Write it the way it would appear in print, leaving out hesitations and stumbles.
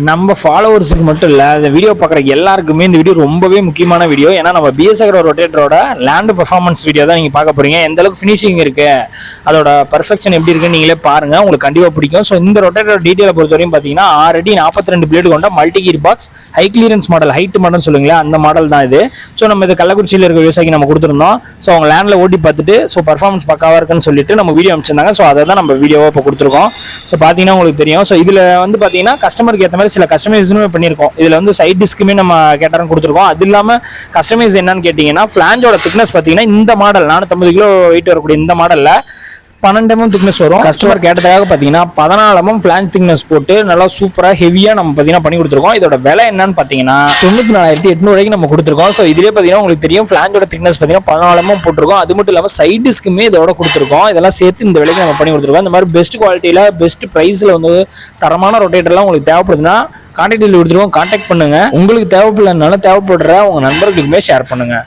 நம்ம ஃபாலோவர்ஸுக்கு மட்டும் இல்லை, இந்த வீடியோ பார்க்குற எல்லாருக்குமே இந்த வீடியோ ரொம்பவே முக்கியமான வீடியோ. ஏன்னா நம்ம பிஎஸ் அக்ரோ ரொட்டேட்டரோட லேண்ட் பர்ஃபார்மன்ஸ் வீடியோ தான் நீங்கள் பார்க்க போகிறீங்க. எந்த அளவுக்கு ஃபினிஷிங் இருக்குது, அதோட பர்ஃபெக்ஷன் எப்படி இருக்குன்னு நீங்களே பாருங்கள், உங்களுக்கு கண்டிப்பாக பிடிக்கும். ஸோ இந்த ரொட்டேட்டர் டீட்டெயிலை பொறுத்தவரையும் பார்த்தீங்கன்னா 6 அடி 42 பிளேடு கொண்ட multi gear box high clearance model, height model சொல்லுங்களேன், அந்த மாடல் தான் இது. ஸோ நம்ம இது கள்ளக்குறிச்சியில் இருக்க விவசாயிக்கு நம்ம கொடுத்துருந்தோம். ஸோ அவங்க லேண்டில் ஓட்டி பார்த்துட்டு ஸோ பர்ஃபார்மன்ஸ் பக்காவாக இருக்குன்னு சொல்லிட்டு நம்ம வீடியோ அனுப்பிச்சிருந்தாங்க. ஸோ அதை தான் நம்ம வீடியோவை இப்போ கொடுத்துருக்கோம். ஸோ பார்த்தீங்கன்னா உங்களுக்கு தெரியும். ஸோ இதில் வந்து பார்த்தீங்கன்னா கஸ்டமருக்கு ஏற்ற மாதிரி சில கஸ்டமைஸுமே பண்ணியிருக்கோம். இதில் வந்து சைட் டிஸ்க்குமே நம்ம கேட்டாரம் கொடுத்துருக்கோம். அது இல்லாமல் கஸ்டமைஸ் என்னன்னு கேட்டிங்கன்னா, ஃபிளாஞ்சோட திக்னஸ் பார்த்தீங்கன்னா இந்த மாடல் 450 கிலோ வெயிட் வரக்கூடிய இந்த மாடலில் 12 mm திக்னஸ் வரும். கஸ்டமர் கேட்டதுக்காக பார்த்தீங்கன்னா 14 mm ஃபிளாஞ்ச் திக்னஸ் போட்டு நல்லா சூப்பராக ஹெவியாக நம்ம பார்த்தீங்கன்னா பண்ணி கொடுத்துருக்கோம். இதோட விலை என்னன்னு பார்த்தீங்கன்னா 94,800 ரூபாய்க்கு நம்ம கொடுத்துருக்கோம். ஸோ இதுலேயே பார்த்தீங்கன்னா உங்களுக்கு தெரியும், ஃபிளாஞ்சோட திக்னஸ் பார்த்தீங்கன்னா 14 mm போட்டிருக்கோம். அது மட்டும் இல்லாமல் சைட் டிஸ்க்குமே இதோட கொடுத்துருக்கோம். இதெல்லாம் சேர்த்து இந்த விலைக்கு நம்ம பண்ணி கொடுத்துருக்கோம். இந்த மாதிரி பெஸ்ட் குவாலிட்டியில் பெஸ்ட் ப்ரைஸில் வந்து தரமான ரொட்டேட்டர்லாம் உங்களுக்கு தேவைப்படுதுன்னா கான்டாக்ட் கொடுத்துருவோம். கான்டாக்ட் பண்ணுங்க. உங்களுக்கு தேவைப்படலனாலும் தேவைப்படுற உங்க நண்பர்களுக்குமே ஷேர் பண்ணுங்க.